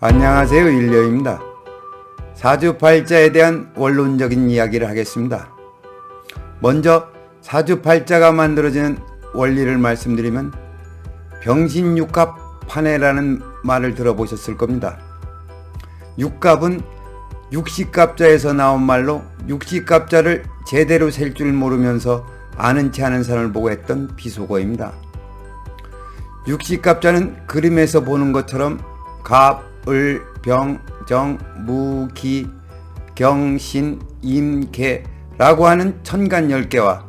안녕하세요, 일려입니다. 사주팔자에 대한 원론적인 이야기를 하겠습니다. 먼저 사주팔자가 만들어지는 원리를 말씀드리면 병신육갑판해라는 말을 들어보셨을 겁니다. 육갑은 육식갑자에서 나온 말로 육식갑자를 제대로 셀 줄 모르면서 아는 체 하는 사람을 보고 했던 비속어입니다. 육식갑자는 그림에서 보는 것처럼 갑, 을, 병, 정, 무, 기, 경, 신, 임, 개라고 하는 천간 10개와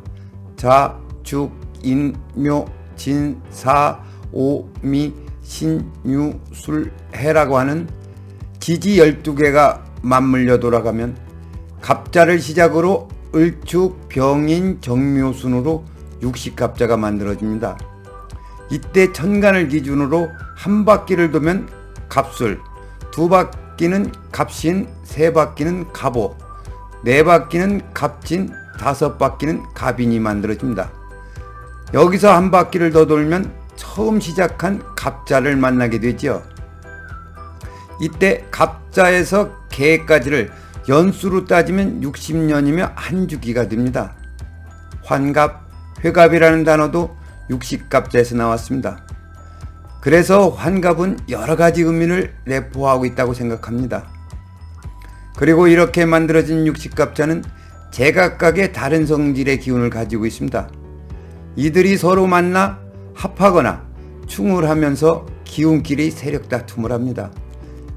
자, 죽, 인, 묘, 진, 사, 오, 미, 신, 유, 술, 해라고 하는 지지 12개가 맞물려 돌아가면 갑자를 시작으로 을축, 병인, 정묘순으로 육식갑자가 만들어집니다. 이때 천간을 기준으로 한 바퀴를 도면 갑술, 두 바퀴는 갑신, 세 바퀴는 갑오, 네 바퀴는 갑진, 다섯 바퀴는 갑인이 만들어집니다. 여기서 한 바퀴를 더 돌면 처음 시작한 갑자를 만나게 되죠. 이때 갑자에서 개까지를 연수로 따지면 60년이며 한 주기가 됩니다. 환갑, 회갑이라는 단어도 육식갑자에서 나왔습니다. 그래서 환갑은 여러가지 의미를 내포하고 있다고 생각합니다. 그리고 이렇게 만들어진 육식갑자는 제각각의 다른 성질의 기운을 가지고 있습니다. 이들이 서로 만나 합하거나 충을 하면서 기운끼리 세력 다툼을 합니다.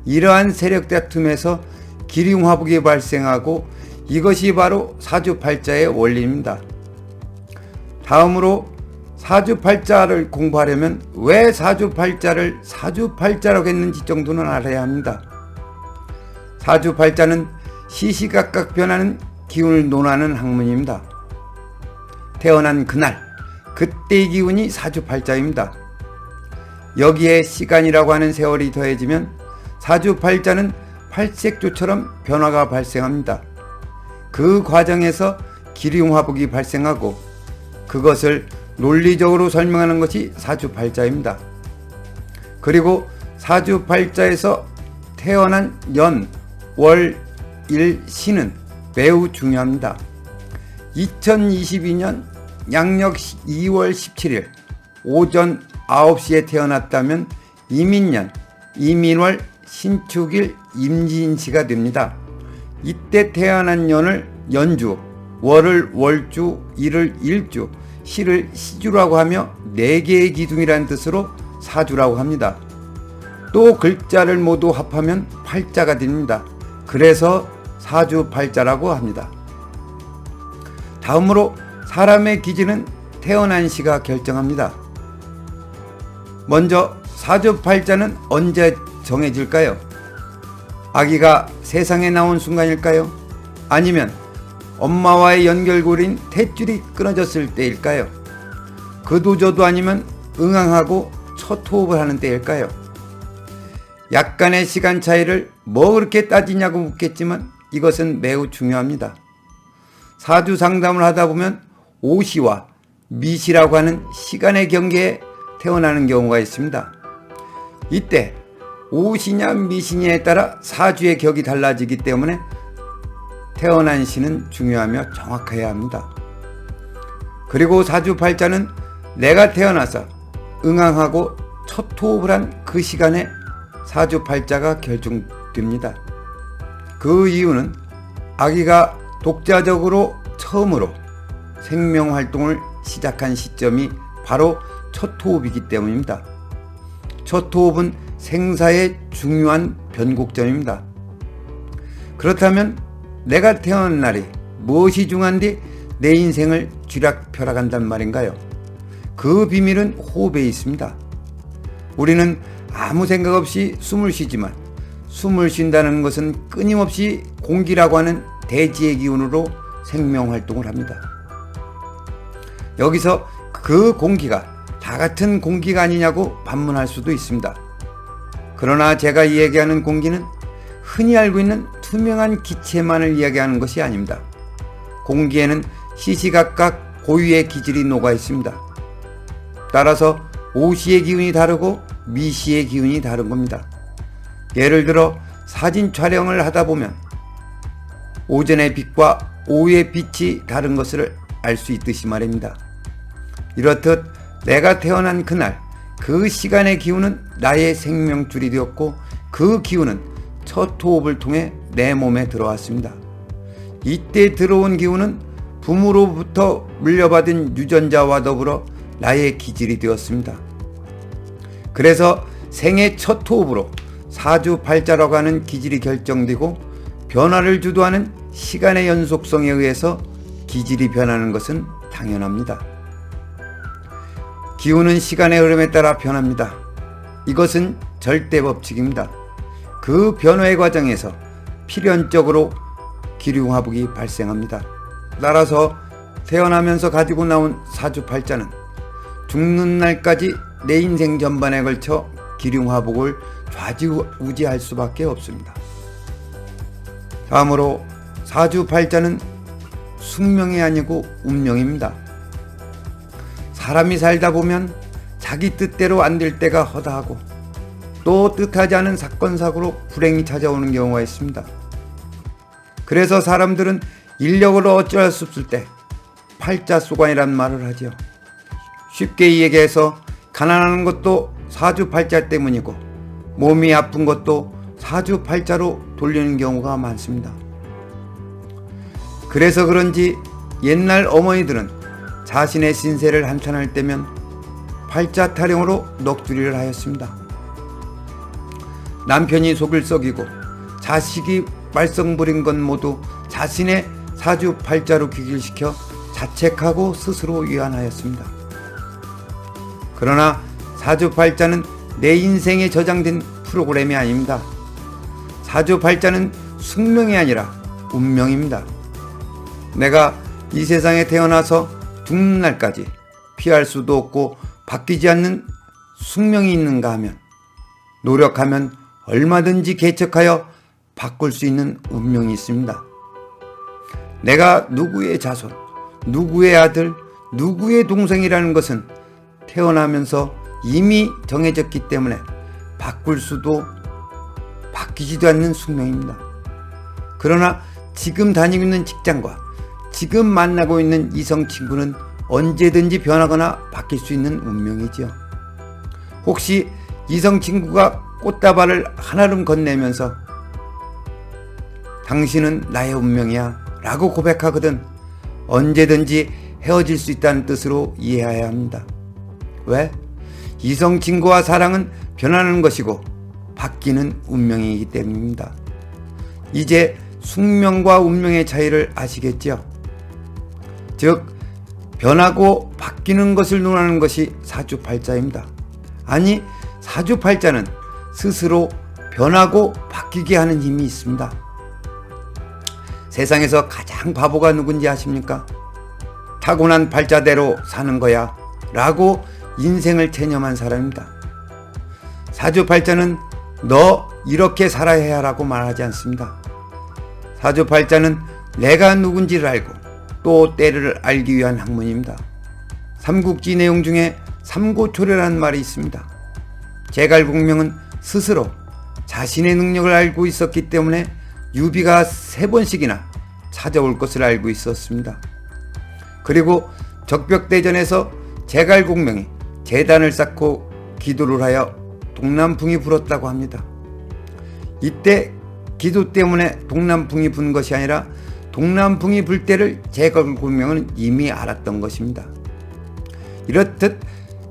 이러한 세력 다툼에서 기륭화복이 발생하고 이것이 바로 사주팔자의 원리입니다. 다음으로 사주팔자를 공부하려면 왜 사주팔자를 사주팔자라고 했는지 정도는 알아야 합니다. 사주팔자는 시시각각 변하는 기운을 논하는 학문입니다. 태어난 그날, 그때의 기운이 사주팔자입니다. 여기에 시간이라고 하는 세월이 더해지면 사주팔자는 팔색조처럼 변화가 발생합니다. 그 과정에서 기륭화복이 발생하고 그것을 논리적으로 설명하는 것이 사주팔자입니다. 그리고 사주팔자에서 태어난 연, 월, 일, 시는 매우 중요합니다. 2022년 양력 2월 17일 오전 9시에 태어났다면 이민년, 이민월, 신축일, 임진시가 됩니다. 이때 태어난 년을 연주, 월을 월주, 일을 일주, 시를 시주라고 하며 4개의 기둥이라는 뜻으로 사주라고 합니다. 또 글자를 모두 합하면 팔자가 됩니다. 그래서 사주팔자라고 합니다. 다음으로 사람의 기질은 태어난 시가 결정합니다. 먼저 사주팔자는 언제 정해질까요? 아기가 세상에 나온 순간일까요? 아니면 엄마와의 연결고리인 탯줄이 끊어졌을 때일까요? 그도저도 아니면 응앙하고 첫 호흡을 하는 때일까요? 약간의 시간 차이를 뭐 그렇게 따지냐고 묻겠지만 이것은 매우 중요합니다. 사주 상담을 하다 보면 오시와 미시라고 하는 시간의 경계에 태어나는 경우가 있습니다. 이때 오시냐 미시냐에 따라 사주의 격이 달라지기 때문에 태어난 시는 중요하며 정확해야 합니다. 그리고 사주팔자는 내가 태어나서 응앙하고 첫 호흡을 한 그 시간에 사주팔자가 결정됩니다. 그 이유는 아기가 독자적으로 처음으로 생명활동을 시작한 시점이 바로 첫 호흡이기 때문입니다. 첫 호흡은 생사의 중요한 변곡점입니다. 그렇다면 내가 태어난 날이 무엇이 중요한데 내 인생을 쥐락펴락한단 말인가요? 그 비밀은 호흡에 있습니다. 우리는 아무 생각 없이 숨을 쉬지만 숨을 쉰다는 것은 끊임없이 공기라고 하는 대지의 기운으로 생명활동을 합니다. 여기서 그 공기가 다 같은 공기가 아니냐고 반문할 수도 있습니다. 그러나 제가 이야기하는 공기는 흔히 알고 있는 투명한 기체만을 이야기하는 것이 아닙니다. 공기에는 시시각각 고유의 기질이 녹아 있습니다. 따라서 오시의 기운이 다르고 미시의 기운이 다른 겁니다. 예를 들어 사진 촬영을 하다 보면 오전의 빛과 오후의 빛이 다른 것을 알 수 있듯이 말입니다. 이렇듯 내가 태어난 그날 그 시간의 기운은 나의 생명줄이 되었고 그 기운은 첫 호흡을 통해 내 몸에 들어왔습니다. 이때 들어온 기운은 부모로부터 물려받은 유전자와 더불어 나의 기질이 되었습니다. 그래서 생애 첫 호흡으로 사주팔자라고 하는 기질이 결정되고 변화를 주도하는 시간의 연속성에 의해서 기질이 변하는 것은 당연합니다. 기운은 시간의 흐름에 따라 변합니다. 이것은 절대 법칙입니다. 그 변화의 과정에서 필연적으로 기륭화복이 발생합니다. 따라서 태어나면서 가지고 나온 사주팔자는 죽는 날까지 내 인생 전반에 걸쳐 기륭화복을 좌지우지할 수밖에 없습니다. 다음으로 사주팔자는 숙명이 아니고 운명입니다. 사람이 살다 보면 자기 뜻대로 안 될 때가 허다하고 또 뜻하지 않은 사건 사고로 불행이 찾아오는 경우가 있습니다. 그래서 사람들은 인력으로 어찌할 수 없을 때 팔자소관이란 말을 하죠. 쉽게 이야기해서 가난한 것도 사주팔자 때문이고 몸이 아픈 것도 사주팔자로 돌리는 경우가 많습니다. 그래서 그런지 옛날 어머니들은 자신의 신세를 한탄할 때면 팔자 타령으로 넋두리를 하였습니다. 남편이 속을 썩이고 자식이 말썽 부린 건 모두 자신의 사주팔자로 귀결시켜 자책하고 스스로 위안하였습니다. 그러나 사주팔자는 내 인생에 저장된 프로그램이 아닙니다. 사주팔자는 숙명이 아니라 운명입니다. 내가 이 세상에 태어나서 죽는 날까지 피할 수도 없고 바뀌지 않는 숙명이 있는가 하면 노력하면 얼마든지 개척하여 바꿀 수 있는 운명이 있습니다. 내가 누구의 자손, 누구의 아들, 누구의 동생이라는 것은 태어나면서 이미 정해졌기 때문에 바꿀 수도 바뀌지도 않는 숙명입니다. 그러나 지금 다니고 있는 직장과 지금 만나고 있는 이성 친구는 언제든지 변하거나 바뀔 수 있는 운명이지요. 혹시 이성 친구가 꽃다발을 한아름 건네면서 당신은 나의 운명이야 라고 고백하거든 언제든지 헤어질 수 있다는 뜻으로 이해해야 합니다. 왜? 이성 친구와 사랑은 변하는 것이고 바뀌는 운명이기 때문입니다. 이제 숙명과 운명의 차이를 아시겠죠? 즉 변하고 바뀌는 것을 논하는 것이 사주팔자입니다. 아니 사주팔자는 스스로 변하고 바뀌게 하는 힘이 있습니다. 세상에서 가장 바보가 누군지 아십니까? 타고난 팔자대로 사는 거야 라고 인생을 체념한 사람입니다. 사주팔자는 너 이렇게 살아야 라고 말하지 않습니다. 사주팔자는 내가 누군지를 알고 또 때를 알기 위한 학문입니다. 삼국지 내용 중에 삼고초려라는 말이 있습니다. 제갈공명은 스스로 자신의 능력을 알고 있었기 때문에 유비가 3번씩이나 찾아올 것을 알고 있었습니다. 그리고 적벽대전에서 제갈공명이 제단을 쌓고 기도를 하여 동남풍이 불었다고 합니다. 이때 기도 때문에 동남풍이 분 것이 아니라 동남풍이 불 때를 제갈공명은 이미 알았던 것입니다. 이렇듯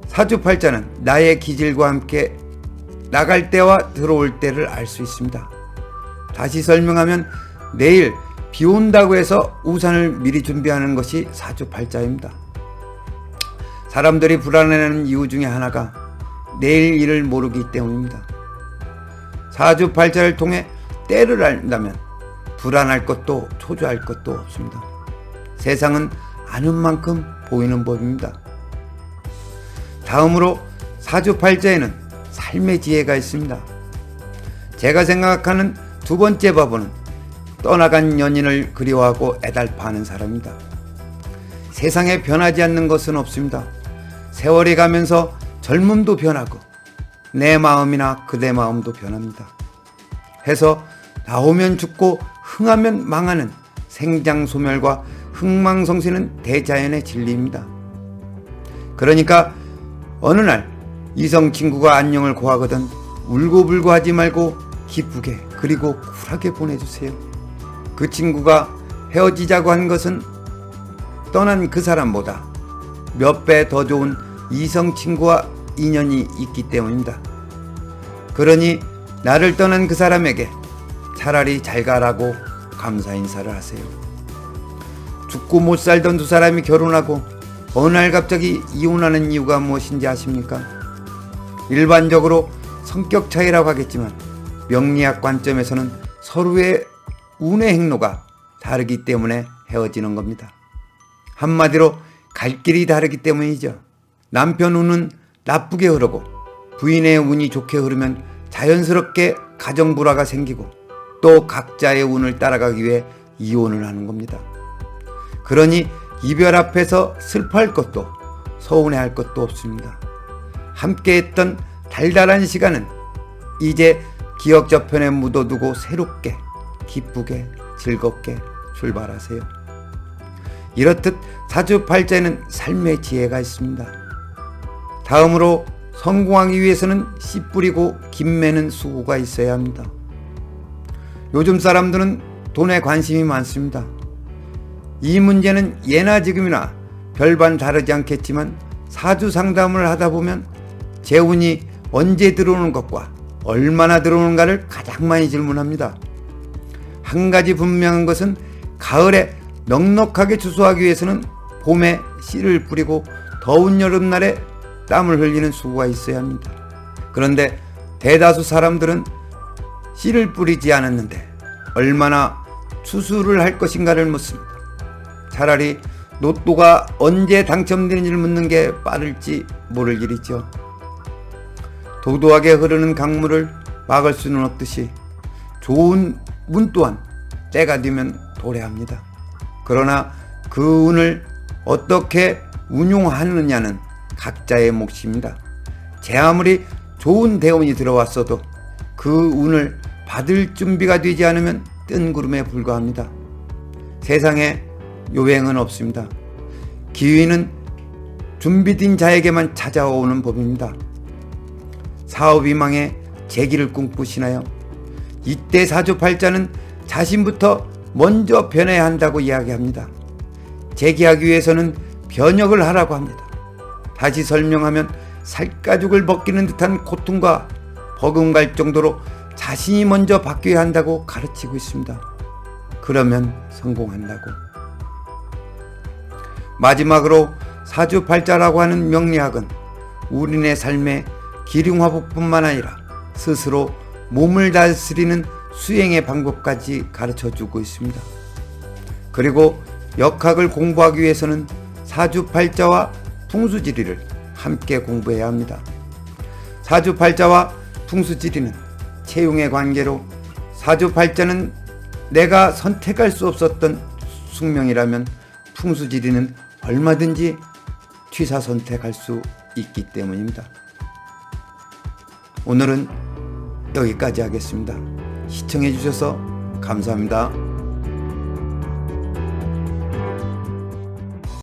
사주팔자는 나의 기질과 함께 나갈 때와 들어올 때를 알 수 있습니다. 다시 설명하면 내일 비 온다고 해서 우산을 미리 준비하는 것이 사주팔자입니다. 사람들이 불안해하는 이유 중에 하나가 내일 일을 모르기 때문입니다. 사주팔자를 통해 때를 안다면 불안할 것도 초조할 것도 없습니다. 세상은 아는 만큼 보이는 법입니다. 다음으로 사주팔자에는 삶의 지혜가 있습니다. 제가 생각하는 두 번째 바보는 떠나간 연인을 그리워하고 애달파하는 사람입니다. 세상에 변하지 않는 것은 없습니다. 세월이 가면서 젊음도 변하고 내 마음이나 그대 마음도 변합니다. 해서 나오면 죽고 흥하면 망하는 생장소멸과 흥망성쇠는 대자연의 진리입니다. 그러니까 어느 날 이성 친구가 안녕을 고하거든 울고불고 하지 말고 기쁘게 그리고 쿨하게 보내주세요. 그 친구가 헤어지자고 한 것은 떠난 그 사람보다 몇 배 더 좋은 이성 친구와 인연이 있기 때문입니다. 그러니 나를 떠난 그 사람에게 차라리 잘 가라고 감사 인사를 하세요. 죽고 못 살던 두 사람이 결혼하고 어느 날 갑자기 이혼하는 이유가 무엇인지 아십니까? 일반적으로 성격 차이라고 하겠지만 명리학 관점에서는 서로의 운의 행로가 다르기 때문에 헤어지는 겁니다. 한마디로 갈 길이 다르기 때문이죠. 남편 운은 나쁘게 흐르고 부인의 운이 좋게 흐르면 자연스럽게 가정불화가 생기고 또 각자의 운을 따라가기 위해 이혼을 하는 겁니다. 그러니 이별 앞에서 슬퍼할 것도 서운해할 것도 없습니다. 함께했던 달달한 시간은 이제 기억 저편에 묻어두고 새롭게 기쁘게 즐겁게 출발하세요. 이렇듯 사주팔자에는 삶의 지혜가 있습니다. 다음으로 성공하기 위해서는 씨 뿌리고 김 매는 수고가 있어야 합니다. 요즘 사람들은 돈에 관심이 많습니다. 이 문제는 예나 지금이나 별반 다르지 않겠지만 사주 상담을 하다 보면 재운이 언제 들어오는 것과 얼마나 들어오는가를 가장 많이 질문합니다. 한 가지 분명한 것은 가을에 넉넉하게 추수하기 위해서는 봄에 씨를 뿌리고 더운 여름날에 땀을 흘리는 수고가 있어야 합니다. 그런데 대다수 사람들은 씨를 뿌리지 않았는데 얼마나 추수를 할 것인가를 묻습니다. 차라리 로또가 언제 당첨되는지를 묻는 게 빠를지 모를 일이죠. 도도하게 흐르는 강물을 막을 수는 없듯이 좋은 운 또한 때가 되면 도래합니다. 그러나 그 운을 어떻게 운용하느냐는 각자의 몫입니다. 제 아무리 좋은 대운이 들어왔어도 그 운을 받을 준비가 되지 않으면 뜬 구름에 불과합니다. 세상에 요행은 없습니다. 기회는 준비된 자에게만 찾아오는 법입니다. 사업이 망해 재기를 꿈꾸시나요? 이때 사주팔자는 자신부터 먼저 변해야 한다고 이야기합니다. 재기하기 위해서는 변혁을 하라고 합니다. 다시 설명하면 살가죽을 벗기는 듯한 고통과 버금갈 정도로 자신이 먼저 바뀌어야 한다고 가르치고 있습니다. 그러면 성공한다고. 마지막으로 사주팔자라고 하는 명리학은 우리네 삶의 기륭화법뿐만 아니라 스스로 몸을 다스리는 수행의 방법까지 가르쳐주고 있습니다. 그리고 역학을 공부하기 위해서는 사주팔자와 풍수지리를 함께 공부해야 합니다. 사주팔자와 풍수지리는 채용의 관계로 사주팔자는 내가 선택할 수 없었던 숙명이라면 풍수지리는 얼마든지 취사 선택할 수 있기 때문입니다. 오늘은 여기까지 하겠습니다. 시청해 주셔서 감사합니다.